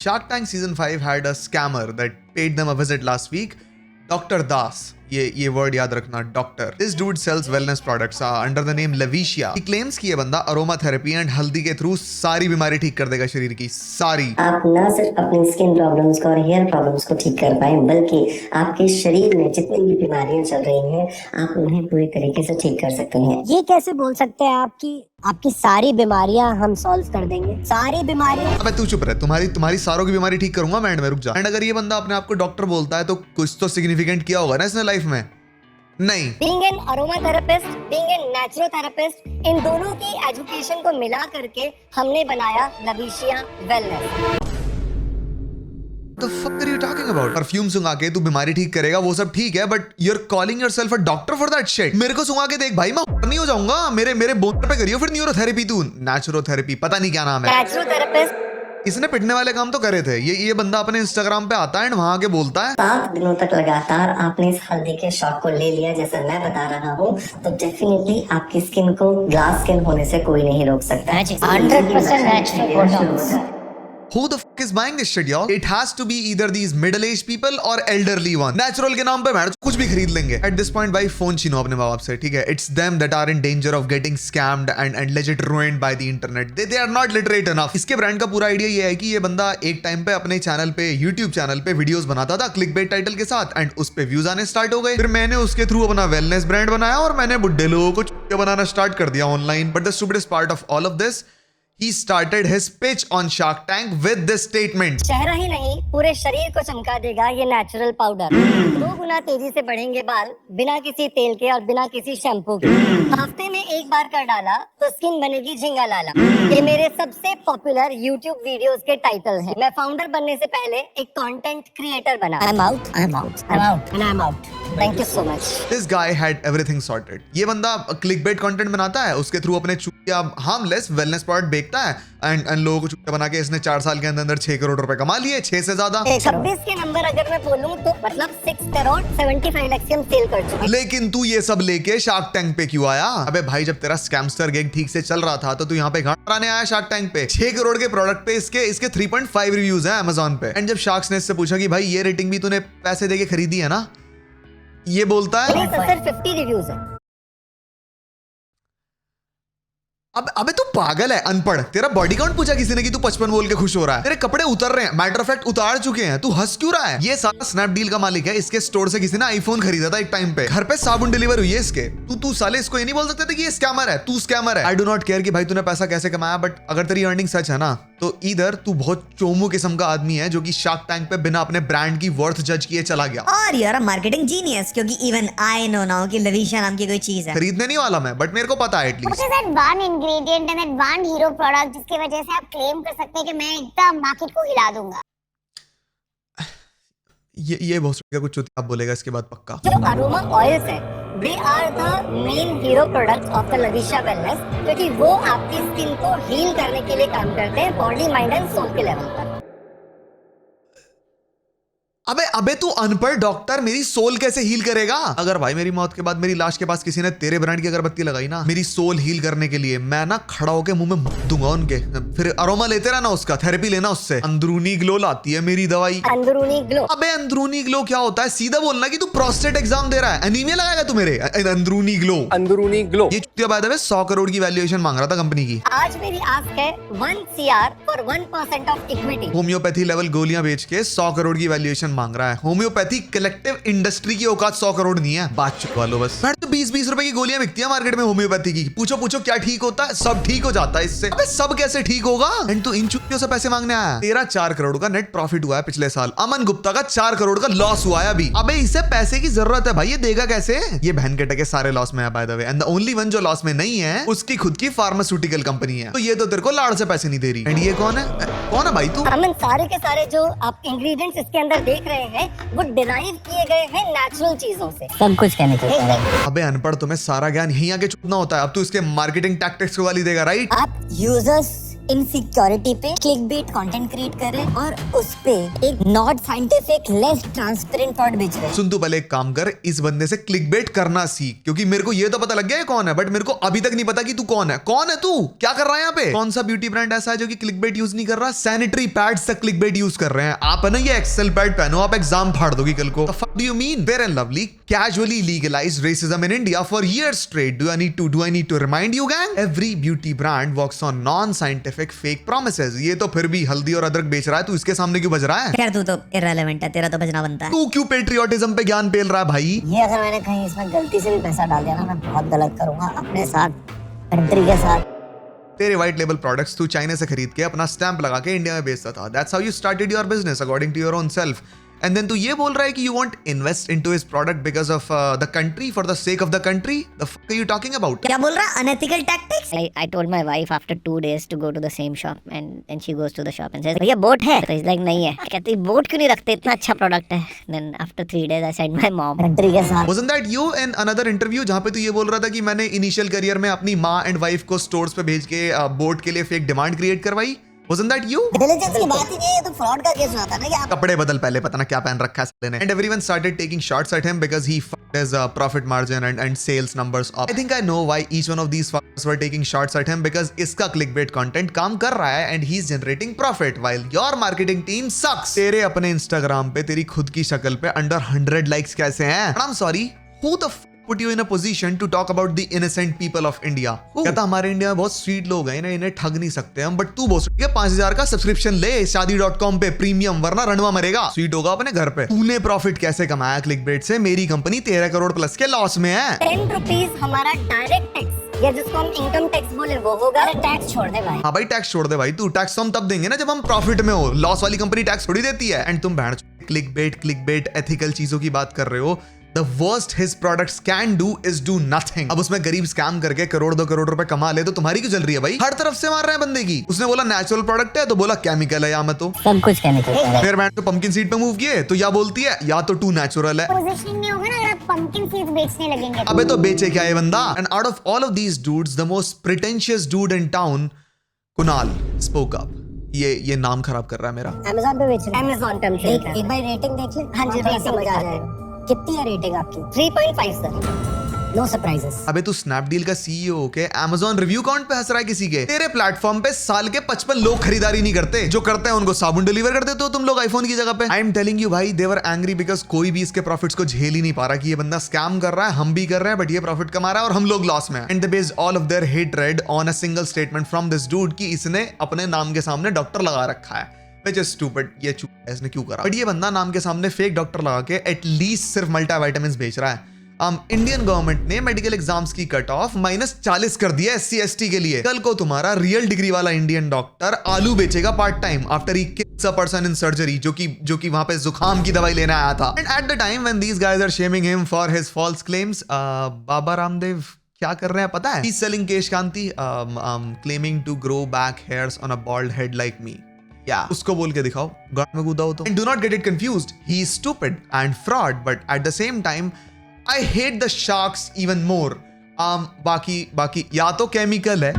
Shark Tank season 5 had a scammer that paid them a visit last week. Dr. Das. ये word याद रखना, doctor. This dude sells wellness products under the name Levicia. He claims कि ये बंदा aroma therapy and हल्दी के through सारी बीमारी ठीक कर देगा शरीर की, सारी. आप न सिर्फ अपनी स्किन प्रॉब्लम्स को और हेयर प्रॉब्लम्स को ठीक कर पाए, बल्कि आपके शरीर में जितनी भी बीमारियां चल रही हैं, आप उन्हें पूरी तरीके से ठीक कर सकते हैं. ये कैसे बोल सकते हैं आपकी सारी बीमारियां हम सॉल्व कर देंगे? सारी बीमारियां? अबे तू चुप रह. तुम्हारी सारों की बीमारी ठीक करूंगा मैं एंड में. रुक जा. एंड अगर ये बंदा अपने आप को डॉक्टर बोलता है तो कुछ तो सिग्निफिकेंट किया होगा ना इसने लाइफ में. नहीं. Being an aromatherapist, being a naturotherapist, इन दोनों की एजुकेशन को मिला करके हमने बनाया Lavishia Wellness. The fuck are you talking about? Perfume सुंघा के तू बीमारी ठीक करेगा, वो सब ठीक है, but you're calling yourself a doctor for that shit. मेरे को सुंघा के देख भाई, मैं नहीं हो जाऊंगा. मेरे बोन पे करियो फिर न्यूरोथेरेपी. तू नेचुरोथेरेपी पता नहीं क्या नाम है. नेचुरोथेरेपिस्ट. इसने पिटने वाले काम तो करे थे. ये बंदा अपने इंस्टाग्राम पे आता है एंड वहां आके बोलता है 7 दिनों तक लगातार आपने इस हल्दी के शॉट को ले लिया जैसा मैं बता रहा हूँ, तो डेफिनेटली आपकी स्किन को ग्लास स्किन होने से कोई नहीं रोक सकता. 100% natural products. Who the fuck is buying this shit, y'all? It has to be either these middle-aged people or elderly one. Natural के नाम पे मैडम कुछ भी खरीद लेंगे. At this point, भाई फोन छीनो अपने माँ बाप से, ठीक है? It's them that are in danger of getting scammed and legit ruined by the internet. They are not literate enough. इसके ब्रांड का पूरा आइडिया ये है कि ये बंदा एक टाइम पे अपने चैनल पे, YouTube चैनल पे वीडियोस बनाता था क्लिकबेट टाइटल के साथ एंड उस पे व्यूज आने स्टार्ट हो गए. फिर मैंने उसके थ्रू अपना वेलनेस ब्रांड बनाया और मैंने बुड्ढे लोगों को चुटकियां बनाना स्टार्ट कर दिया online. But the stupidest part of all of this, he started his pitch on Shark Tank with this statement. चेहरा ही नहीं, पूरे शरीर को चमका देगा ये नेचुरल पाउडर. 2 गुना तेजी से बढ़ेंगे बाल, बिना किसी तेल के और बिना किसी शैम्पू के. हफ्ते में एक बार कर डाला तो स्किन बनेगी झिंगा लाला. ये मेरे सबसे पॉपुलर YouTube वीडियोस के टाइटल हैं. मैं फाउंडर बनने से पहले एक कंटेंट क्रिएटर बना. I'm out. Thank you so much. This guy had everything sorted. ये बंदा क्लिकबेट कंटेंट बनाता है, उसके थ्रू अपने चुटिया हार्मलेस वेलनेस प्रोडक्ट बेचता है एंड लोगों को चुटिया बना के इसने 4 साल के अंदर 6 करोड़ रुपए कमा लिए. 6 से ज्यादा. 26 के नंबर अगर मैं बोलूं तो मतलब 6 करोड़ 75 लाख से हम सेल कर चुके. लेकिन तू ये सब लेके शार्क टैंक पे क्यों आया? अबे भाई, जब तेरा स्कैमस्टर गिग ठीक से चल रहा था तो तू यहाँ पे घाट आने आया शार्क टैंक पे. 6 करोड़ के प्रोडक्ट पे इसके 3.5 रिव्यूज हैं अमेज़न पे. एंड जब शार्क्स ने इससे पूछा कि भाई ये रेटिंग भी तूने पैसे देके खरीदी है ना, ये बोलता है सिर्फ 50 रिव्यूज है. अबे तू पागल है, अनपढ़. तेरा बॉडी काउंट पूछा किसी ने कि तू 55 बोल के खुश हो रहा है? तेरे कपड़े उतर रहे हैं, मैटर ऑफ फैक्ट उतार चुके हैं, तू हंस क्यों रहा है? ये सारा स्नैपडील का मालिक है. इसके स्टोर से किसी ने आईफोन खरीदा था एक टाइम पे. घर पे साबुन डिलीवर हुई है इसके. तू साले इसको ये नहीं बोल सकते थे कि ये स्कैमर है. तू स्कैमर है. आई डू नॉट केयर कि भाई तूने पैसा कैसे कमाया, बट अगर तेरी अर्निंग सच है ना, तो इधर तू बहुत चोमू किस्म का आदमी है जो कि शार्क टैंक पे बिना अपने ब्रांड की वर्थ जज किए चला गया. और यार अ मार्केटिंग जीनियस, क्योंकि इवन आई नो नाउ कि लविशिया नाम की कोई चीज है. खरीदने नहीं वाला मैं, बट मेरे को पता है at least. What is that one ingredient and that one hero product जिसकी वजह से आप क्लेम कर सकते हैं कि मैं एकदम मार्केट को हिला दूंगा? ये बहुत कुछ चुतिया बोलेगा इसके बाद पक्का. जो अरोमा ऑयल्स है, they are the main hero products of the Lavishia Wellness, क्योंकि वो आपकी स्किन को हील करने के लिए काम करते हैं बॉडी, माइंड एंड सोल के लेवल पर. अबे तू अनपढ़ डॉक्टर मेरी सोल कैसे हील करेगा? अगर भाई मेरी मौत के बाद मेरी लाश के पास किसी ने तेरे ब्रांड की अगरबत्ती लगाई ना मेरी सोल हील करने के लिए, मैं ना खड़ा होके मुंह में दूंगा उनके. फिर अरोमा लेते रहना, उसका थेरेपी लेना, उससे अंदरूनी ग्लो लाती है मेरी दवाई. अंदरूनी ग्लो? अबे अंदरूनी ग्लो क्या होता है? सीधा बोलना कि तू प्रोस्टेट एग्जाम दे रहा है. एनीमिया लगाएगा तू मेरे? अंदरूनी ग्लो. ये चुतिया बाय द वे 100 करोड़ की वैल्यूएशन मांग रहा था कंपनी की. आज मेरी आस्क है 1 CR for 1% of equity. Homeopathy level गोलियां बेच के 100 करोड़ की वैल्यूएशन मांग रहा है. होम्योपैथी कलेक्टिव इंडस्ट्री की औकात 100 करोड़ नहीं है. बात चुकवा लो बस. मैं तो 20-20 रुपए की गोलियां बिकती है मार्केट में होम्योपैथी की. पूछो क्या ठीक होता है? सब ठीक हो जाता है इससे. अबे सब कैसे ठीक होगा? एंड तू इन चुतियों से पैसे मांगने आया. तेरा 4 करोड़ का नेट प्रॉफिट हुआ है पिछले साल. अमन गुप्ता का 4 करोड़ का लॉस हुआ है अभी. अबे इसे पैसे की जरूरत है भाई, ये देगा कैसे? ये बहन के टके सारे लॉस में है by the way. And the only one जो लॉस में नहीं है उसकी खुद की फार्मास्यूटिकल कंपनी है. तो ये तो तेरे को लाड़ से पैसे नहीं दे रही. एंड ये कौन है भाई तू? अमन, सारे के सारे जो आप इंग्रेडिएंट्स इसके अंदर देख रहे हैं वो डिराइव किए गए हैं नेचुरल चीजों से. सब कुछ केमिकल. अबे अनपढ़, तुम्हें सारा ज्ञान यहीं आके छुपना होता है. अब तू इसके मार्केटिंग टैक्टिक्स को गाली देगा, राइट? आप यूजर्स इनसिक्योरिटी पे क्लिकबेट कंटेंट क्रिएट कर रहे हैं और उस पे एक not scientific less transparent product बेच रहे हैं। सुन, तू पहले एक काम कर, इस बंदे से क्लिकबेट करना सीख, क्योंकि मेरे को ये तो पता लग गया है कौन है, बट मेरे को अभी तक नहीं पता कि तू कौन है। कौन है तू? क्या कर रहा है यहाँ पे? कौन सा ब्यूटी ब्रांड ऐसा है जो कि क्लिकबेट यूज नहीं कर रहा? सैनिटरी पैड्स तक क्लिकबेट यूज कर रहे हैं। आप है ना ये एक्सेल पैड पहनो, आप एग्जाम फाड़ दोगी कल को। What do you mean? Fair and Lovely casually legalized racism in India for years straight. Do I need to remind you, gang? Every beauty brand works on non-scientific fake promises. ये तो फिर भी हल्दी और अदरक बेच रहा है, तू इसके सामने क्यों बज रहा है? खैर तू तो irrelevant है, तेरा तो बजना बनता है। तू क्यों पेट्रियोटिज्म पे ज्ञान पेल रहा है भाई? ये अगर मैंने कहीं इसमें गलती से भी पैसा डाल दिया ना, मैं बहुत गलत करूंगा अपने साथ, कंट्री के साथ। तेरे व्हाइट लेबल प्रोडक्ट्स तू चाइना से खरीद के अपना स्टैंप लगा के इंडिया में बेचता था। That's how you started your business according to your own self. And then तू ये बोल रहा है कि you won't invest into his product because of the country, for the sake of the country? The fuck are you talking about? क्या बोल रहा है? Unethical tactics? I told my wife after 2 days to go to the same shop and she goes to the shop and says भैया boat है? तो he's like नहीं है। कहती बोट क्यों नहीं रखते, इतना अच्छा प्रोडक्ट है। Then after 3 days I said my mom, country के साथ। Wasn't that you in another interview जहाँ पे तू ये बोल रहा था कि मैंने इनिशियल करियर में अपनी माँ एंड वाइफ को स्टोर्स पे भेज के बोट के लिए फेक डिमांड क्रिएट करवाई? Wasn't that you? डिलीजेंस की बात ही नहीं है, ये तो फ्रॉड का केस हुआ था ना कि आप कपड़े बदल पहले, पता ना क्या पहन रखा है साले ने। And everyone started taking shots at him because he fucked his profit margin and sales numbers up. I think I know why each one of these fuckers were taking shots at him, because इसका clickbait content काम कर रहा है and he's generating profit while your marketing team sucks. तेरे अपने Instagram पे तेरी खुद की शक्ल पे under 100 likes कैसे हैं? And I'm sorry, who the fuck put you in a position to talk about the innocent people of India? कहता हमारे इंडिया में बहुत स्वीट लोग हैं, इन्हें ठग नहीं सकते हम, बट तू बोल सकती है 5000 का सब्सक्रिप्शन ले शादी.com पे प्रीमियम, वरना रणवा मरेगा। स्वीट होगा अपने घर पे। तूने प्रॉफिट कैसे कमाया क्लिकबेट से? मेरी कंपनी 13 करोड़ प्लस के लॉस में है। 10 रुपीज हमारा डायरेक्ट टैक्स, या जिसको हम इनकम टैक्स बोले वो होगा। टैक्स छोड़ दे भाई। हाँ भाई टैक्स छोड़ दे भाई, तू टैक्स तो हम तब देंगे ना जब हम प्रॉफिट में हो। लॉस वाली कंपनी टैक्स थोड़ी देती है। एंड तुम क्लिकबेट एथिकल चीजों की बात कर रहे हो। The worst his products can do is do nothing. अब उसमें गरीब स्कैम करके करोड़ 2 करोड़ रुपए कमा ले तो तुम्हारी क्यों चल रही है भाई? हर तरफ से मार रहे हैं बंदे की। उसने बोला नेचुरल प्रोडक्ट है तो बोला केमिकल है, या मैं तो सब कुछ केमिकल है। फिर मैं तो पंपकिन सीड पे मूव किए तो या बोलती है या तो टू नेचुरल है। पोजीशनिंग नहीं होगा ना अगर आप पंपकिन सीड्स बेचने लगेंगे। अबे तो बेचे क्या ये बंदा? And out of all of these dudes the most pretentious dude in town, Kunal spoke up. ये नाम खराब कर रहा है मेरा। Amazon पे बेच रहे हैं। Amazon पे हम चलते हैं। एक बार रेटिंग देख ले। हाँ जी, रेटिंग समझ आ जाएगा। कितनी है रेटिंग आपकी? 3.5 सर। No surprises. अबे तू स्नैपडील का सीईओ होके Amazon रिव्यू काउंट पे हंस रहा है किसी के? तेरे प्लेटफॉर्म पे साल के 55 लोग खरीदारी नहीं करते, जो करते हैं उनको साबुन डिलीवर कर देते हो तुम लोग आईफोन की जगह पे। आई एम टेलिंग यू भाई, दे वर एंग्री बिकॉज कोई भी इसके प्रॉफिट्स को झेल ही नहीं पा रहा कि ये बंदा स्कैम कर रहा है, हम भी कर रहे हैं बट ये प्रॉफिट कमा रहा है और हम लोग लॉस में। And they based all of their hatred on a single statement from this dude कि इसने अपने नाम के सामने डॉक्टर लगा रखा है। Which is stupid, ये इसने क्यों करा? बट ये बंदा नाम के सामने फेक डॉक्टर लगा के एटलीस्ट सिर्फ मल्टीविटामिन्स बेच रहा है। इंडियन गवर्नमेंट ने मेडिकल एग्जाम्स की कट ऑफ -40 कर दिया SC/ST के लिए। कल को तुम्हारा रियल डिग्री वाला इंडियन डॉक्टर आलू बेचेगा part time after he kills a person in surgery, जो कि वहां पे जुकाम की दवाई लेने आया था। And at the time when these guys are shaming him for his false claims, Baba Ramdev क्या कर रहे हैं पता है? He's selling cash Kanti, claiming to grow back hairs on a bald head like me. उसको बोल के दिखाओ, गांड में कूदा हो तो। Do not get it confused, he is stupid and fraud, but at the same time I hate the sharks even more. बाकी या तो केमिकल है